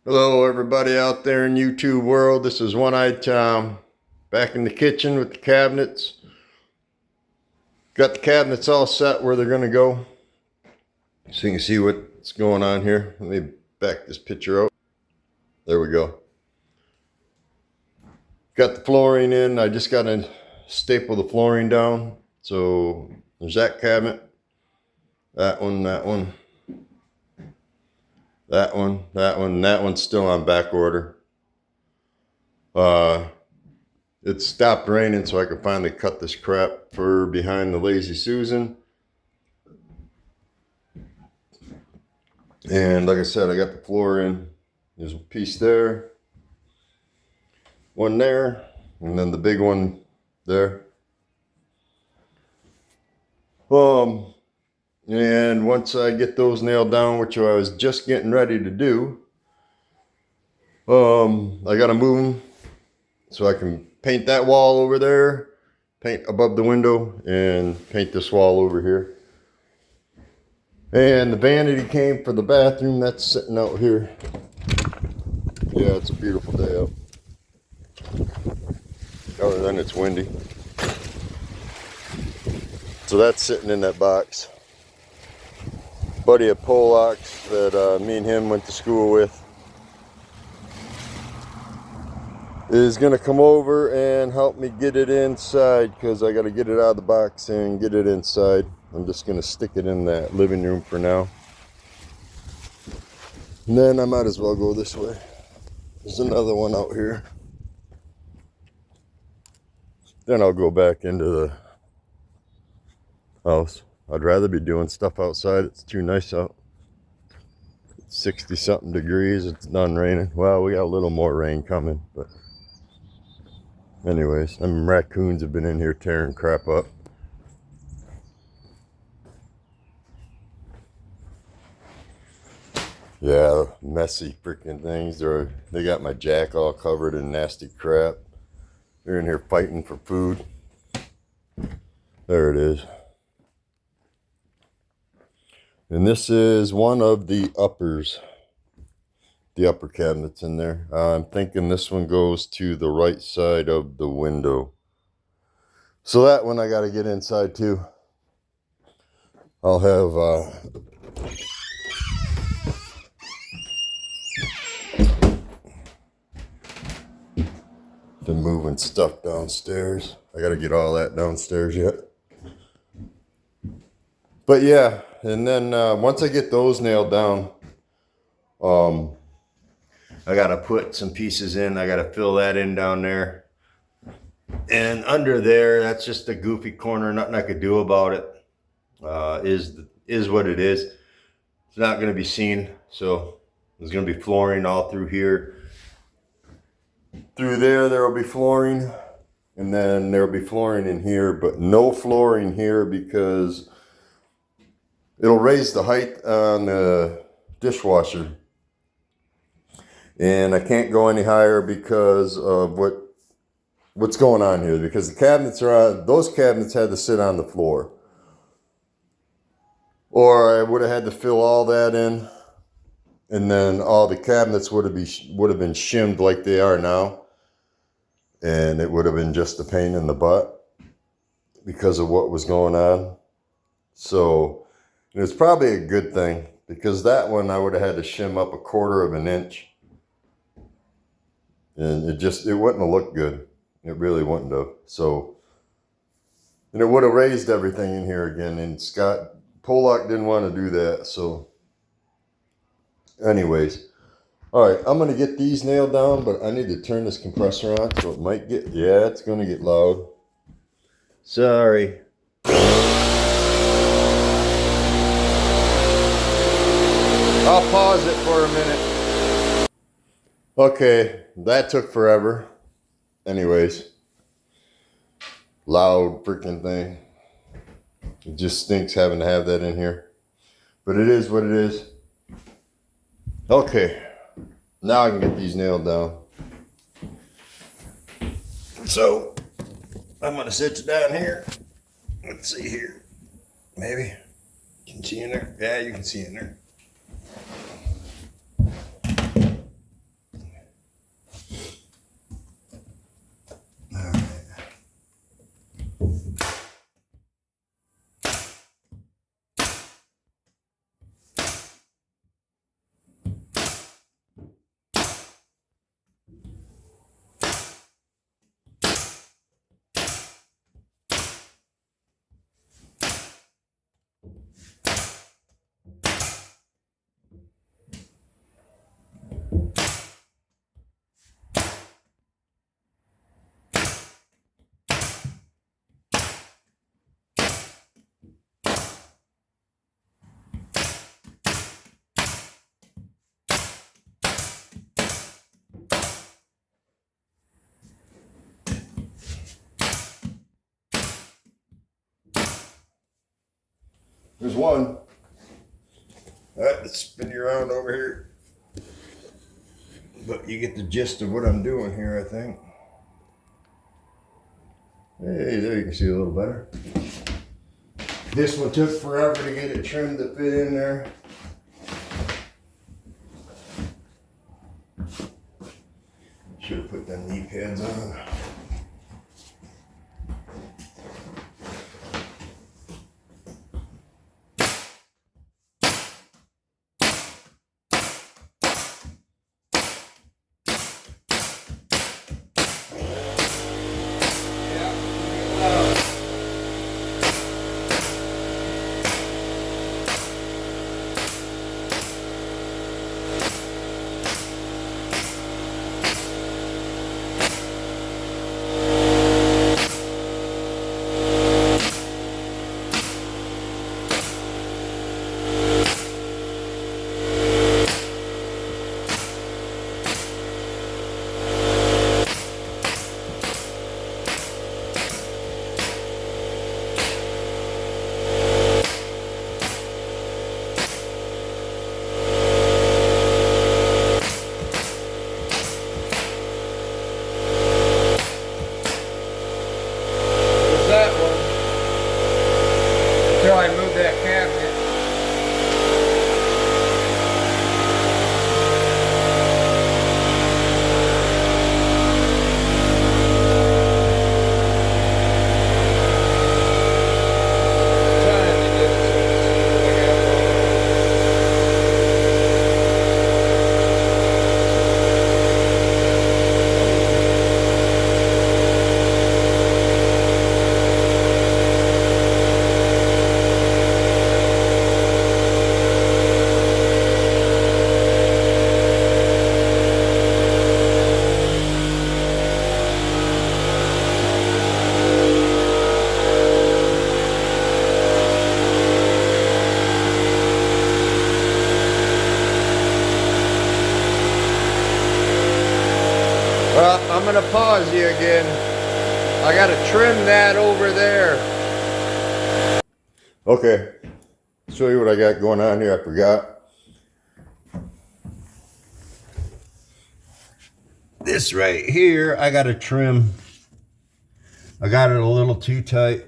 Hello everybody out there in YouTube world. This is One-Eyed Tom back in the kitchen with the cabinets. Got the cabinets all set where they're going to go. So you can see what's going on here. Let me back this picture out. There we go. Got the flooring in. I just got to staple the flooring down. So there's that cabinet. That one, that one. That one, that one, and that one's still on back order. It stopped raining so I could finally cut this crap fur behind the Lazy Susan. And like I said, I got the floor in. There's a piece there, one there, and then the big one there. And once I get those nailed down, which I was just getting ready to do, I gotta move them so I can paint that wall over there, paint above the window, and paint this wall over here. And the vanity came for the bathroom. That's sitting out here. Yeah, it's a beautiful day out. Other than it's windy. So that's sitting in that box. Buddy at Pollock's that me and him went to school with is going to come over and help me get it inside, because I got to get it out of the box and get it inside. I'm just going to stick it in that living room for now. And then I might as well go this way. There's another one out here. Then I'll go back into the house. I'd rather be doing stuff outside. It's too nice out. It's 60 something degrees. It's done raining. Well, we got a little more rain coming, but anyways, them raccoons have been in here tearing crap up. Yeah, messy freaking things. They got my jack all covered in nasty crap. They're in here fighting for food. There it is. And this is one of the uppers. The upper cabinets in there. I'm thinking this one goes to the right side of the window. So that one I got to get inside too. I'll have been moving stuff downstairs. I got to get all that downstairs yet. But yeah, and then once I get those nailed down, I got to put some pieces in. I got to fill that in down there. And under there, that's just a goofy corner. Nothing I could do about it. Is what it is. It's not going to be seen. So there's going to be flooring all through here. Through there will be flooring. And then there will be flooring in here. But no flooring here because it'll raise the height on the dishwasher. And I can't go any higher because of what's going on here. Because the cabinets are on, those cabinets had to sit on the floor. Or I would have had to fill all that in. And then all the cabinets would have been shimmed like they are now. And it would have been just a pain in the butt because of what was going on. So it's probably a good thing, because that one I would have had to shim up 1/4 of an inch. And it wouldn't have looked good. It really wouldn't have. So, and it would have raised everything in here again. And Scott Pollock didn't want to do that. So, anyways. All right, I'm going to get these nailed down, but I need to turn this compressor on, so it might get, yeah, it's going to get loud. Sorry. I'll pause it for a minute. Okay, that took forever. Anyways, loud freaking thing. It just stinks having to have that in here. But it is what it is. Okay, now I can get these nailed down. So, I'm going to sit you down here. Let's see here. Maybe. You can see in there? Yeah, you can see in there. There's one. All right, let's spin you around over here. But you get the gist of what I'm doing here, I think. Hey, there you can see a little better. This one took forever to get it trimmed to fit in there. Should have put them knee pads on. Until I move that cabinet. Well, I'm gonna pause you again. I gotta trim that over there. Okay, show you what I got going on here. I forgot. This right here, I gotta trim. I got it a little too tight,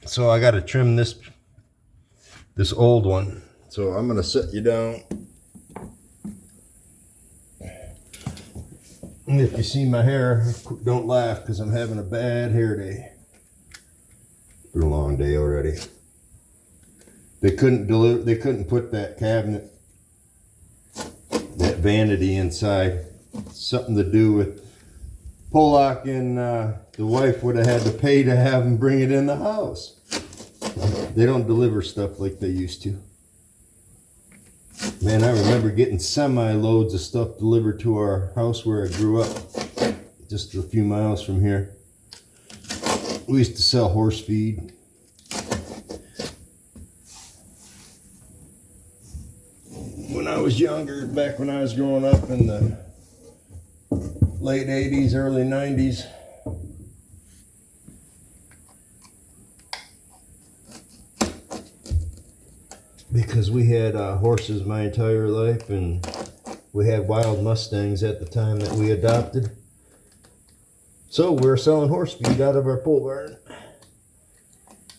so I gotta trim this old one. So I'm gonna set you down. And if you see my hair, don't laugh because I'm having a bad hair day. It's been a long day already. They couldn't put that cabinet, that vanity inside. Something to do with Pollock and the wife would have had to pay to have them bring it in the house. They don't deliver stuff like they used to. Man, I remember getting semi-loads of stuff delivered to our house where I grew up, just a few miles from here. We used to sell horse feed. When I was younger, back when I was growing up in the late 80s, early 90s, because we had horses my entire life, and we had wild Mustangs at the time that we adopted. So we're selling horse feed out of our pole barn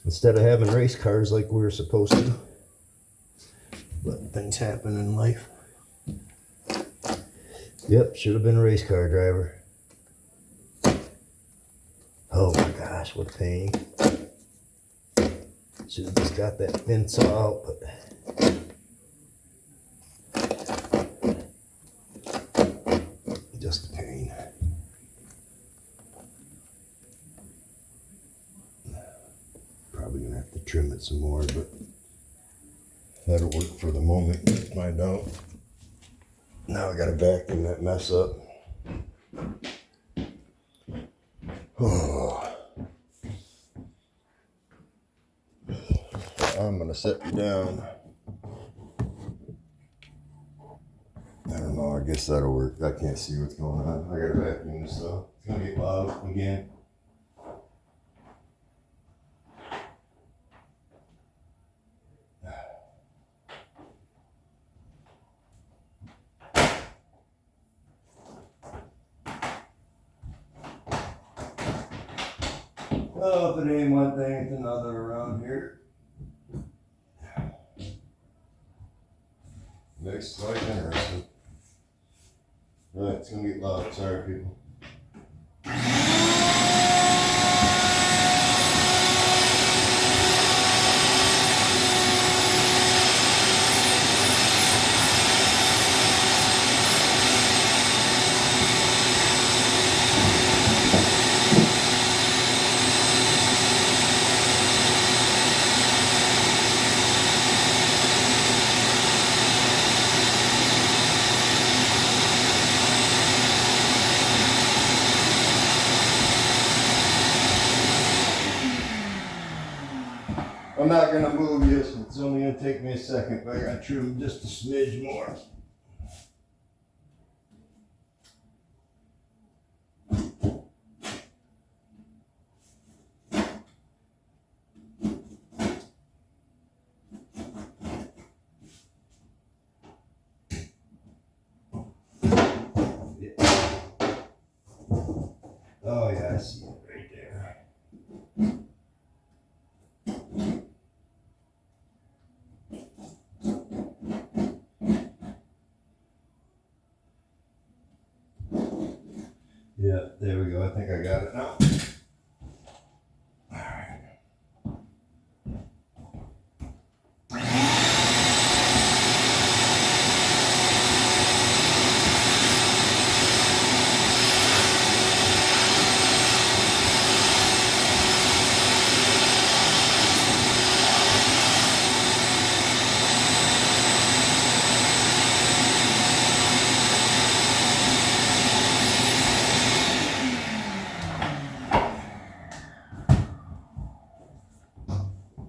instead of having race cars like we were supposed to. But things happen in life. Yep, should have been a race car driver. Oh my gosh, what a pain. Should have just got that thin saw out, but just a pain. Probably gonna have to trim it some more, but that'll work for the moment. Find out. Now I gotta vacuum that mess up. Oh. I'm gonna set you down. I don't know, I guess that'll work. I can't see what's going on. I gotta vacuum this stuff. It's gonna get loud again. Oh, if it ain't one thing, it's another around here. Next slide, interesting. Alright, it's gonna get loud. Sorry, people. I'm not gonna move this. It's only gonna take me a second, but I gotta trim just a smidge more. Oh yeah, I see it right there. Yeah, there we go. I think I got it now.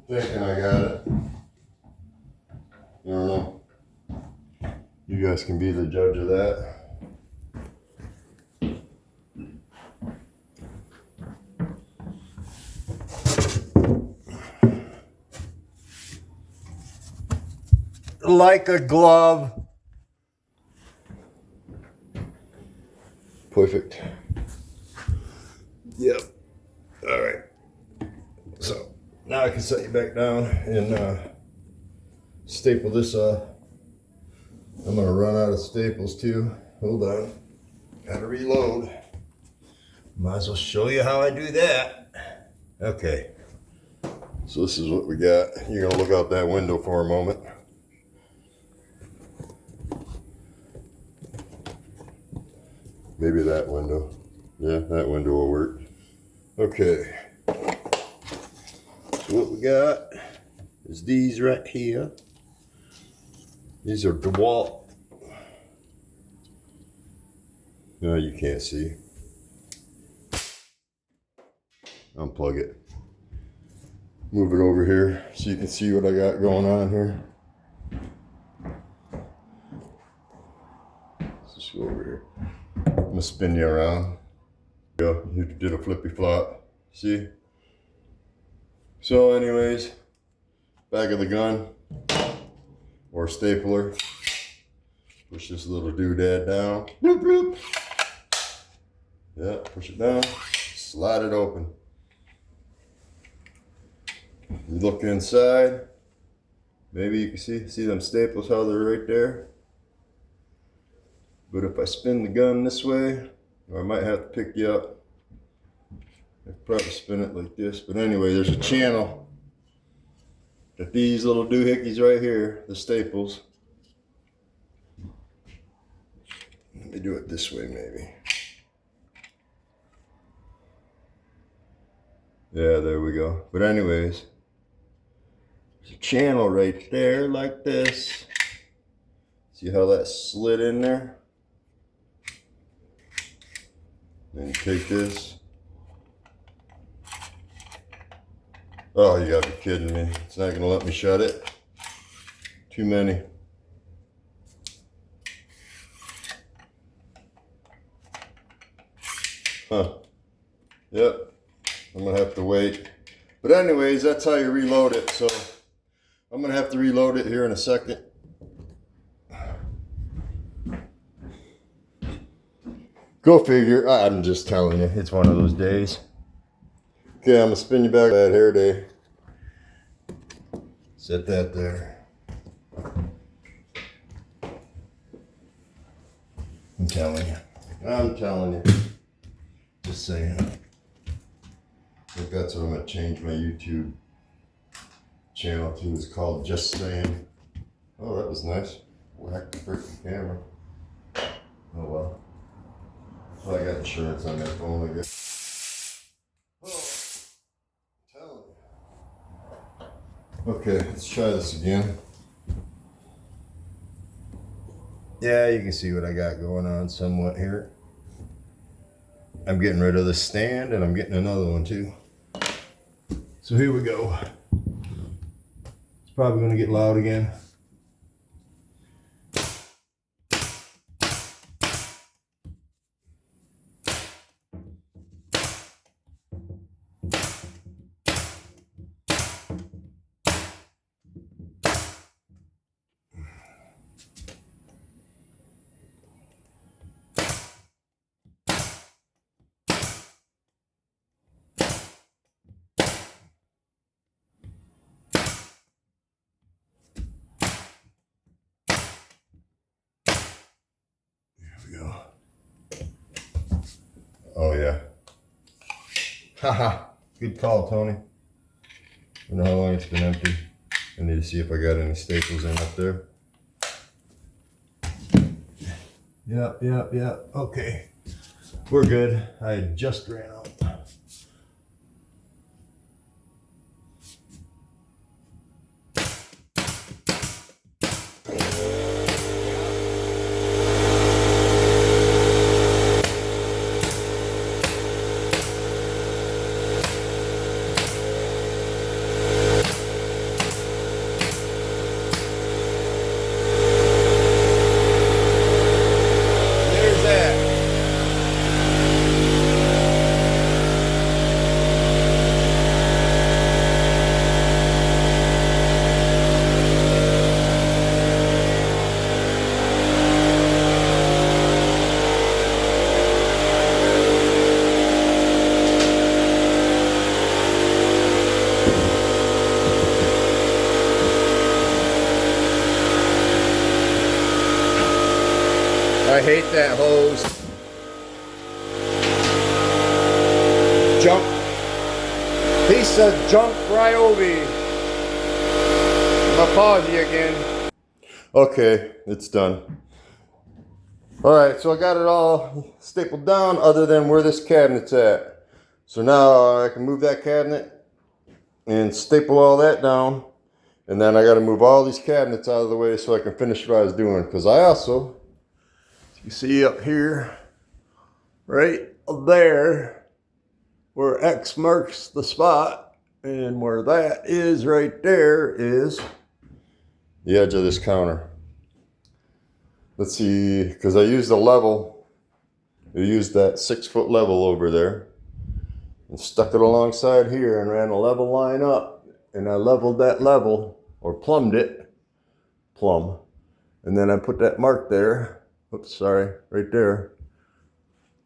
Thinking I got it. I don't know. You guys can be the judge of that. Like a glove. Perfect. Yep. All right. So now I can set you back down and staple this off. I'm gonna run out of staples too. Hold on. Gotta reload. Might as well show you how I do that. Okay. So this is what we got. You're gonna look out that window for a moment. Maybe that window. Yeah, that window will work. Okay. So what we got is these right here. These are DeWalt. No, you can't see. Unplug it. Move it over here so you can see what I got going on here. Let's just go over here. I'm gonna spin you around. Go. You did a flippy flop. See? So anyways, back of the gun or stapler. Push this little doodad down. Bloop, bloop. Yeah, push it down. Slide it open. You look inside. Maybe you can see them staples, how they're right there. But if I spin the gun this way, or I might have to pick you up. I'd probably spin it like this. But anyway, there's a channel that these little doohickeys right here, the staples. Let me do it this way maybe. Yeah, there we go. But anyways, there's a channel right there like this. See how that slid in there? Then you take this. Oh, you gotta be kidding me. It's not gonna let me shut it. Too many. Huh. Yep. I'm gonna have to wait. But anyways, that's how you reload it. So I'm gonna have to reload it here in a second. Go figure. I'm just telling you, it's one of those days. Okay, I'm gonna spin you back that hair day. Set that there. I'm telling you. I'm telling you. Just saying. I think that's what I'm gonna change my YouTube channel to. It's called Just Saying. Oh, that was nice. Whack the freaking camera. Oh well. Well, I got insurance on that phone, I guess. Oh, I'm telling you. Okay, let's try this again. Yeah, you can see what I got going on somewhat here. I'm getting rid of the stand and I'm getting another one too. So here we go. It's probably going to get loud again. Go. Oh yeah. Haha. Good call, Tony. I don't know how long it's been empty. I need to see if I got any staples in up there. Yep. Okay. We're good. I just ran out. I hate that hose. Junk. Piece of junk Ryobi. I'm gonna pause you again. Okay, it's done. Alright, so I got it all stapled down other than where this cabinet's at. So now I can move that cabinet and staple all that down. And then I got to move all these cabinets out of the way so I can finish what I was doing. Because I also, you see up here, right there, where X marks the spot, and where that is right there is the edge of this counter. Let's see, because I used a level, I used that 6-foot level over there and stuck it alongside here and ran a level line up, and I leveled that level, or plumbed it, and then I put that mark there, oops, sorry, right there.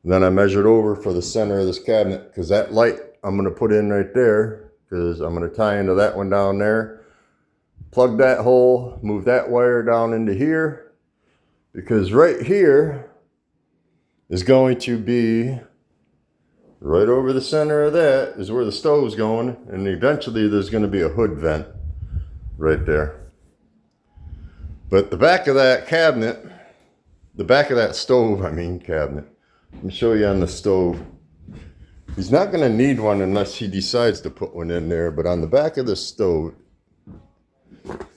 And then I measured over for the center of this cabinet, because that light I'm going to put in right there, because I'm going to tie into that one down there, plug that hole, move that wire down into here, because right here is going to be right over the center of that is where the stove's going, and eventually there's going to be a hood vent right there. But the back of that cabinet, the back of that stove, cabinet. Let me show you on the stove. He's not going to need one unless he decides to put one in there, but on the back of the stove,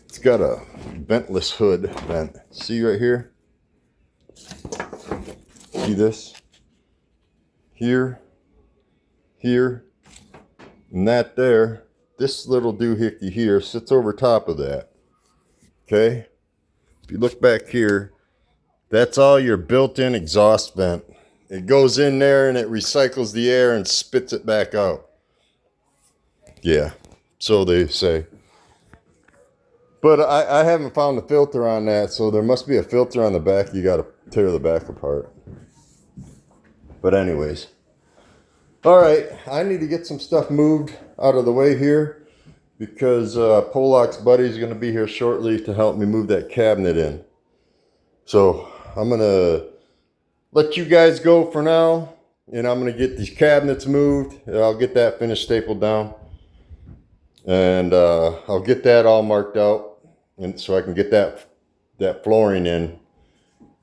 it's got a ventless hood vent. See right here? See this? Here, and that there. This little doohickey here sits over top of that. Okay? If you look back here, that's all your built-in exhaust vent. It goes in there and it recycles the air and spits it back out. Yeah, so they say. But I haven't found a filter on that, so there must be a filter on the back. You got to tear the back apart. But anyways, All right, I need to get some stuff moved out of the way here because Polak's buddy is going to be here shortly to help me move that cabinet in. So I'm going to let you guys go for now, and I'm going to get these cabinets moved. I'll get that finished stapled down, and I'll get that all marked out, and so I can get that flooring in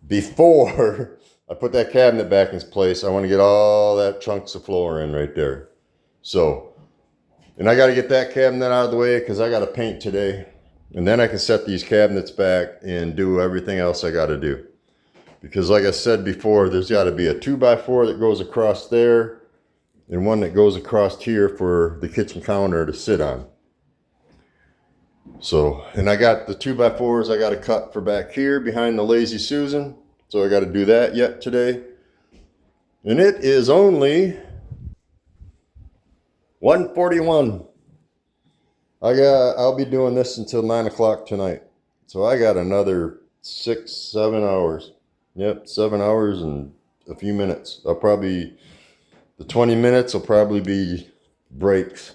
before I put that cabinet back in place. I want to get all that chunks of floor in right there. So, and I got to get that cabinet out of the way because I got to paint today. And then I can set these cabinets back and do everything else I got to do. Because like I said before, there's got to be a 2x4 that goes across there and one that goes across here for the kitchen counter to sit on. So, and I got the 2x4s I got to cut for back here behind the Lazy Susan. So I got to do that yet today. And it is only 1:41. I'll be doing this until 9 o'clock tonight. So I got another 6-7 hours. Yep, 7 hours and a few minutes. The 20 minutes will probably be breaks.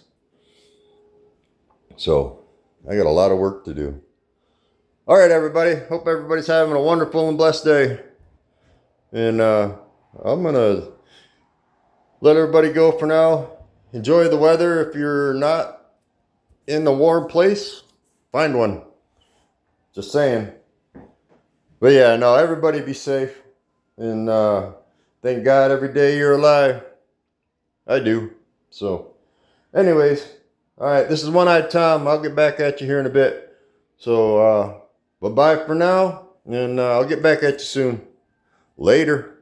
So I got a lot of work to do. All right, everybody. Hope everybody's having a wonderful and blessed day. And I'm going to let everybody go for now. Enjoy the weather. If you're not in the warm place, find one. Just saying. But yeah, no, everybody be safe. And thank God every day you're alive. I do. So, anyways, all right, this is One-Eyed Tom. I'll get back at you here in a bit. So, bye-bye for now, and I'll get back at you soon. Later.